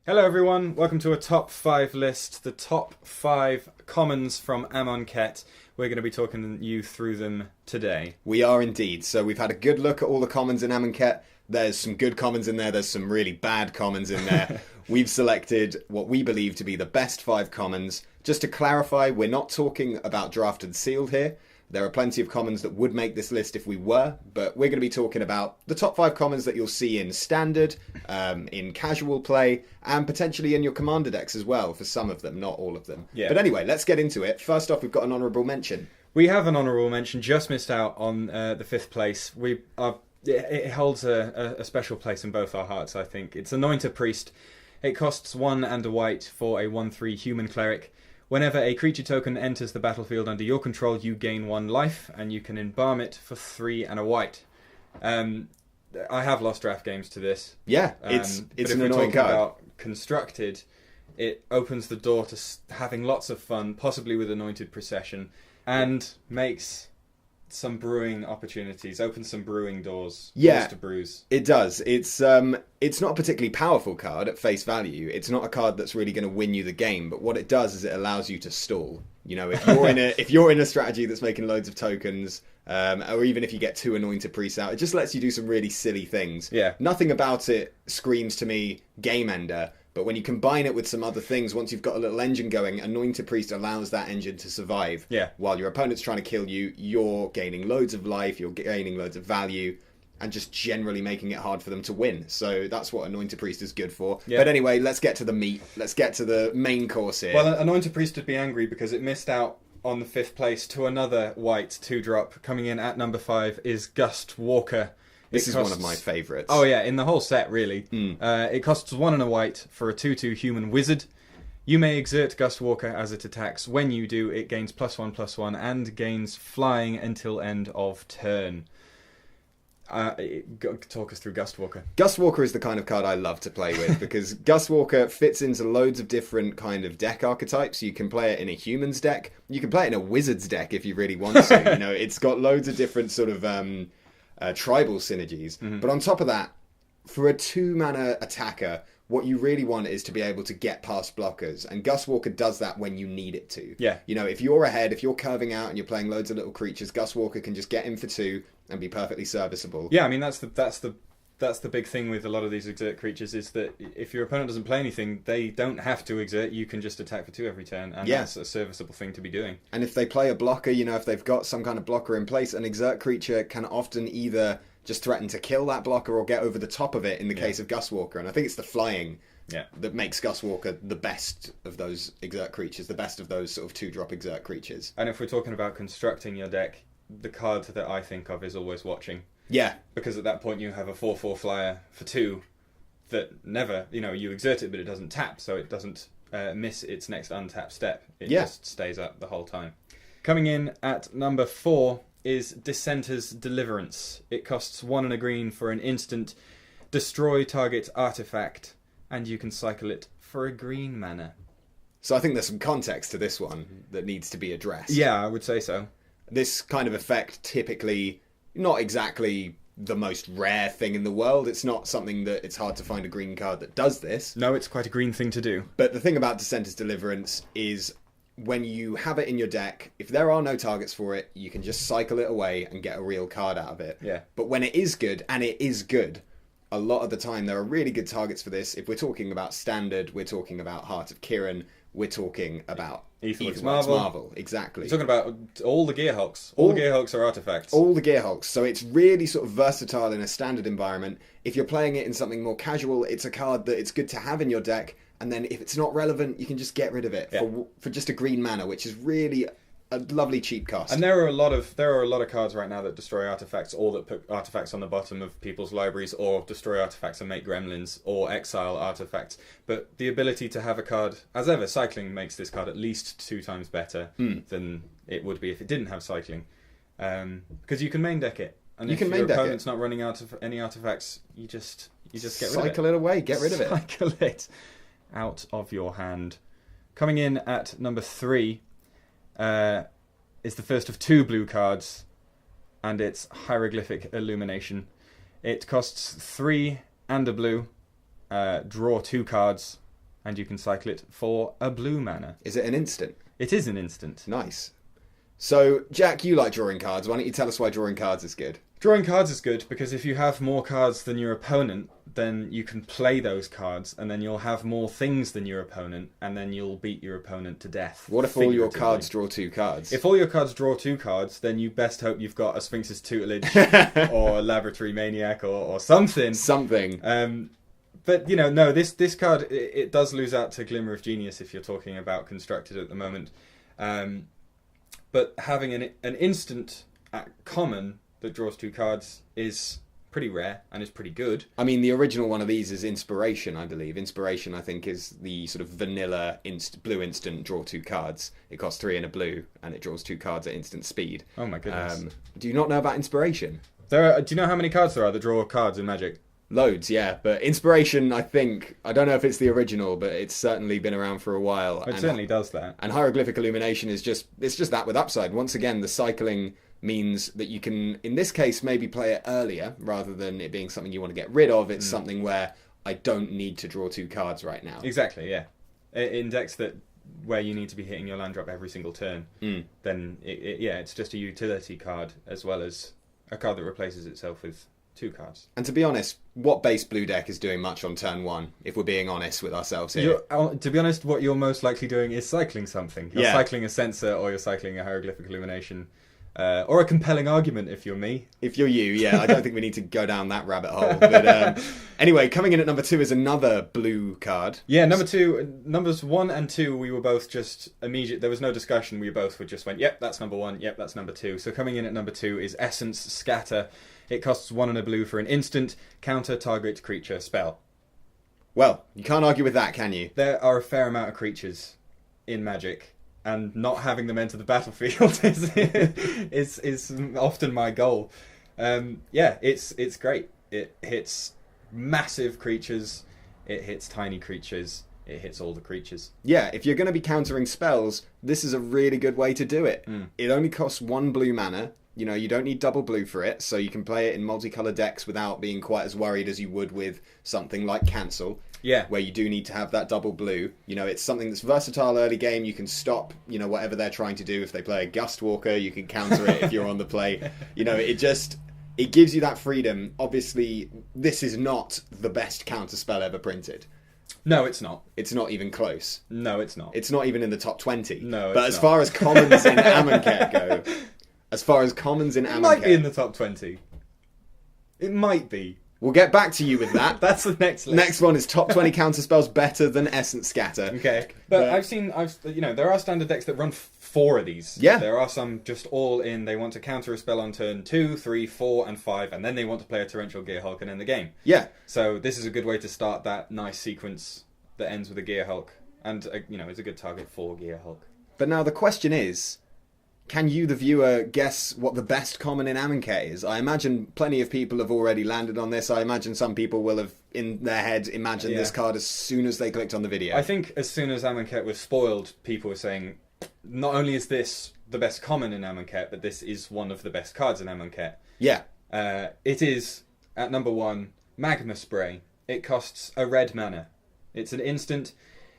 Hello everyone, welcome to a top 5 list, the top 5 commons from Amonkhet. We're going to be talking you through them today. We are indeed. So we've had a good look at all the commons in Amonkhet. There's some good commons in there, there's some really bad commons in there. We've selected what we believe to be the best 5 commons. Just to clarify, we're not talking about drafted sealed here. There are plenty of commons that would make this list if we were, but we're going to be talking about the top 5 commons that you'll see in standard, in casual play, and potentially in your commander decks as well, for some of them, not all of them. Yeah. But anyway, let's get into it. First off, we've got an honourable mention. We have an honourable mention, just missed out on the 5th place. It holds a special place in both our hearts, I think. It's Anointed Priest. It costs 1 and a white for a 1/3 human cleric. Whenever a creature token enters the battlefield under your control, you gain 1 life, and you can embalm it for 3 and a white. I have lost draft games to this. Yeah, it's an annoying card. But if we're talking card. about constructed, it opens the door to having lots of fun, possibly with Anointed Procession, and makes some brewing opportunities, opens some brewing doors. Yeah, doors to brews. It does. It's not a particularly powerful card at face value. It's not a card that's really going to win you the game. But what it does is it allows you to stall. You know, if you're in a strategy that's making loads of tokens, or even if you get 2 Anointed Priests out, it just lets you do some really silly things. Yeah. Nothing about it screams to me game ender. But when you combine it with some other things, once you've got a little engine going, Anointed Priest allows that engine to survive. Yeah. While your opponent's trying to kill you, you're gaining loads of life, you're gaining loads of value, and just generally making it hard for them to win. So that's what Anointed Priest is good for. Yeah. But anyway, let's get to the meat. Let's get to the main course here. Well, Anointed Priest would be angry because it missed out on the 5th place to another white 2-drop. Coming in at number 5 is Guswalker. This is one of my favourites. Oh yeah, in the whole set, really. It costs 1 and a white for a 2/2 human wizard. You may exert Guswalker as it attacks. When you do, it gains +1/+1 and gains flying until end of turn. Talk us through Guswalker. Guswalker is the kind of card I love to play with because Guswalker fits into loads of different kind of deck archetypes. You can play it in a human's deck. You can play it in a wizard's deck if you really want to. You know, it's got loads of different sort of tribal synergies. But on top of that, for a 2-mana attacker, what you really want is to be able to get past blockers, and Guswalker does that when you need it to. Yeah. You know, if you're ahead, if you're curving out and you're playing loads of little creatures, Guswalker can just get in for 2 and be perfectly serviceable. Yeah, I mean that's the big thing with a lot of these exert creatures is that if your opponent doesn't play anything, they don't have to exert. You can just attack for 2 every turn, and that's a serviceable thing to be doing. And if they play a blocker, you know, if they've got some kind of blocker in place, an exert creature can often either just threaten to kill that blocker or get over the top of it in the case of Guswalker. And I think it's the flying that makes Guswalker the best of those exert creatures, the best of those sort of 2-drop exert creatures. And if we're talking about constructing your deck, the card that I think of is Always Watching. Yeah. Because at that point you have a 4/4 flyer for 2 that never, you exert it, but it doesn't tap, so it doesn't miss its next untap step. It just stays up the whole time. Coming in at number 4 is Dissenter's Deliverance. It costs 1 and a green for an instant. Destroy target artifact, and you can cycle it for a green mana. So I think there's some context to this one that needs to be addressed. Yeah, I would say so. This kind of effect typically not exactly the most rare thing in the world. It's not something that it's hard to find a green card that does this. No, it's quite a green thing to do. But the thing about Dissenter's Deliverance is when you have it in your deck, if there are no targets for it, you can just cycle it away and get a real card out of it. Yeah. But when it is good, and it is good, a lot of the time there are really good targets for this. If we're talking about Standard, we're talking about Heart of Kiran, we're talking about Aetherworks Marvel. Exactly. You're talking about all the Gearhulks. All the Gearhulks are artifacts. All the Gearhulks. So it's really sort of versatile in a Standard environment. If you're playing it in something more casual, it's a card that it's good to have in your deck. And then if it's not relevant, you can just get rid of it for just a green mana, which is really a lovely cheap cost. And there are a lot of cards right now that destroy artifacts, or that put artifacts on the bottom of people's libraries, or destroy artifacts and make gremlins, or exile artifacts. But the ability to have a card, as ever, cycling makes this card at least 2 times better than it would be if it didn't have cycling, because you can main deck it. And if your opponent's not running out of any artifacts, you just get rid of it. Cycle it away, get rid of it. Cycle it out of your hand. Coming in at number 3 is the first of 2 blue cards, and it's Hieroglyphic Illumination. It costs 3 and a blue. Draw 2 cards. and you can cycle it for a blue mana. Is it an instant? It is an instant. Nice. So, Jack, you like drawing cards. Why don't you tell us why drawing cards is good? Drawing cards is good because if you have more cards than your opponent, then you can play those cards, and then you'll have more things than your opponent, and then you'll beat your opponent to death. What if all your cards draw 2 cards? If all your cards draw 2 cards, then you best hope you've got a Sphinx's Tutelage or a Laboratory Maniac or something. Something. But, no, this card, it does lose out to Glimmer of Genius if you're talking about constructed at the moment. But having an instant at common that draws 2 cards is pretty rare and is pretty good. I mean, the original one of these is Inspiration, I believe. Inspiration, I think, is the sort of vanilla blue instant draw 2 cards. It costs 3 and a blue, and it draws 2 cards at instant speed. Oh my goodness. Do you not know about Inspiration? Do you know how many cards there are that draw cards in Magic? Loads, yeah. But Inspiration, I don't know if it's the original, but it's certainly been around for a while. It certainly does that. And Hieroglyphic Illumination it's just that with upside. Once again, the cycling means that you can, in this case, maybe play it earlier rather than it being something you want to get rid of. It's something where I don't need to draw 2 cards right now. Exactly, yeah. In decks where you need to be hitting your land drop every single turn, then it's just a utility card as well as a card that replaces itself with 2 cards. And to be honest, what base blue deck is doing much on turn 1, if we're being honest with ourselves here? To be honest, what you're most likely doing is cycling something. You're cycling a Censor, or you're cycling a Hieroglyphic Illumination. Or a compelling argument if you're me. If you're you, yeah. I don't think we need to go down that rabbit hole. But anyway, coming in at number 2 is another blue card. Yeah, numbers 1 and 2, we were both just immediate. There was no discussion. We both just went, yep, that's number 1. Yep, that's number 2. So coming in at number 2 is Essence Scatter. It costs 1 and a blue for an instant. Counter target creature spell. Well, you can't argue with that, can you? There are a fair amount of creatures in Magic, and not having them enter the battlefield is often my goal. It's great. It hits massive creatures, it hits tiny creatures, it hits all the creatures. Yeah, if you're going to be countering spells, this is a really good way to do it. It only costs 1 blue mana. You don't need double blue for it, so you can play it in multicolour decks without being quite as worried as you would with something like Cancel. Yeah. Where you do need to have that double blue. It's something that's versatile early game. You can stop, whatever they're trying to do. If they play a Gustwalker, you can counter it if you're on the play. It gives you that freedom. Obviously, this is not the best counter spell ever printed. No, it's not. It's not even close. No, it's not. It's not even in the top 20. No, but as far as commons in Amonkhet go... It might be in the top 20. It might be. We'll get back to you with that. That's the next list. Next one is top 20 counter spells better than Essence Scatter. Okay. But there are standard decks that run 4 of these. Yeah. There are some just all in, they want to counter a spell on turn 2, 3, 4, and 5, and then they want to play a Torrential Gearhulk and end the game. Yeah. So this is a good way to start that nice sequence that ends with a Gearhulk. And, it's a good target for Gearhulk. But now the question is, can you, the viewer, guess what the best common in Amonkhet is? I imagine plenty of people have already landed on this. I imagine some people will have, in their head, imagined this card as soon as they clicked on the video. I think as soon as Amonkhet was spoiled, people were saying, not only is this the best common in Amonkhet, but this is one of the best cards in Amonkhet. Yeah. It is, at number 1, Magma Spray. It costs a red mana. It's an instant.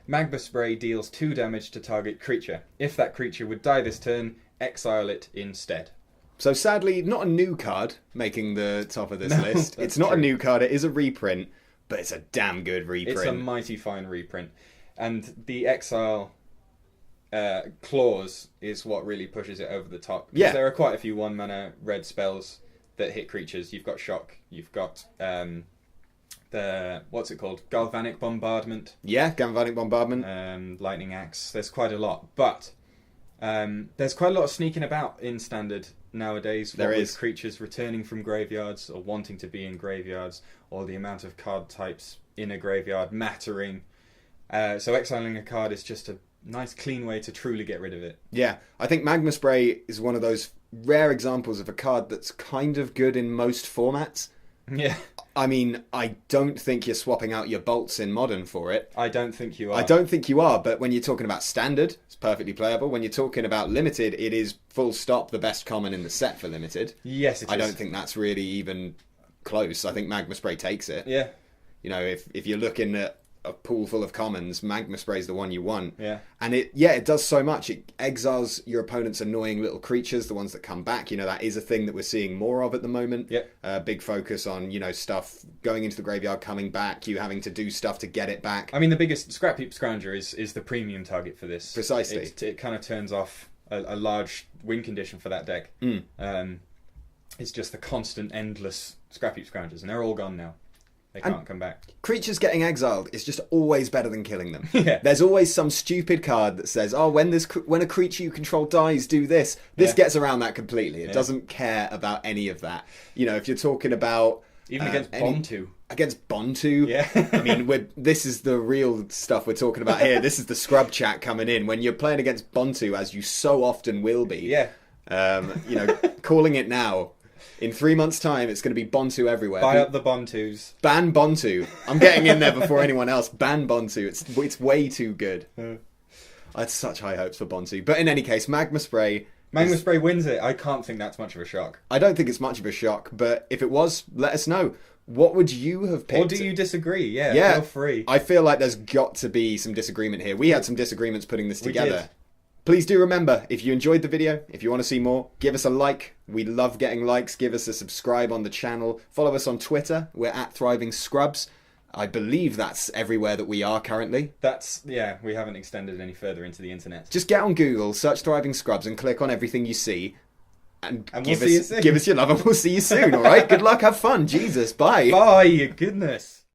Magma Spray deals 2 damage to target creature. If that creature would die this turn, exile it instead. So sadly, not a new card making the top of this list. It's not a new card, it is a reprint, but it's a damn good reprint. It's a mighty fine reprint. And the exile clause is what really pushes it over the top. Yeah. There are quite a few 1 mana red spells that hit creatures. You've got Shock, you've got what's it called? Galvanic Bombardment. Yeah, Galvanic Bombardment. Lightning Axe. There's quite a lot, but there's quite a lot of sneaking about in Standard nowadays. There is. With creatures returning from graveyards or wanting to be in graveyards, or the amount of card types in a graveyard mattering. So exiling a card is just a nice clean way to truly get rid of it. Yeah, I think Magma Spray is one of those rare examples of a card that's kind of good in most formats. Yeah. I mean, I don't think you're swapping out your bolts in Modern for it. I don't think you are. I don't think you are, but when you're talking about Standard, it's perfectly playable. When you're talking about Limited, it is full stop the best common in the set for Limited. Yes, it is. I don't think that's really even close. I think Magma Spray takes it. Yeah. If you're looking at a pool full of commons, magma spray is the one you want. Yeah. And it does so much. It exiles your opponent's annoying little creatures, the ones that come back. You know, that is a thing that we're seeing more of at the moment. Yeah. Big focus on, you know, stuff going into the graveyard, coming back, you having to do stuff to get it back. I mean, the biggest Scrap Heap Scrounger is the premium target for this. Precisely. It kind of turns off a large win condition for that deck. It's just the constant, endless Scrap Heap Scroungers, and they're all gone now. They can't come back. Creatures getting exiled is just always better than killing them. Yeah. There's always some stupid card that says, oh, when a creature you control dies, do this. This gets around that completely. It doesn't care about any of that. You know, if you're talking about... Even against Bontu. Against Bontu? Yeah. I mean, this is the real stuff we're talking about here. This is the scrub chat coming in. When you're playing against Bontu, as you so often will be, Yeah. You know, calling it now... In 3 months' time, it's going to be Bontu everywhere. Buy up the Bontus. Ban Bontu. I'm getting in there before anyone else. Ban Bontu. It's way too good. I had such high hopes for Bontu. But in any case, Magma Spray... Magma Spray wins it. I can't think that's much of a shock. I don't think it's much of a shock, but if it was, let us know. What would you have picked? Or do you disagree? Yeah, feel free. I feel like there's got to be some disagreement here. We had some disagreements putting this together. Did. Please do remember, if you enjoyed the video, if you want to see more, give us a like. We love getting likes. Give us a subscribe on the channel. Follow us on Twitter. We're at Thriving Scrubs. I believe that's everywhere that we are currently. We haven't extended any further into the internet. Just get on Google, search Thriving Scrubs, and click on everything you see. And we'll see you soon. Give us your love, and we'll see you soon, all right? Good luck, have fun. Jesus, bye. Bye, goodness.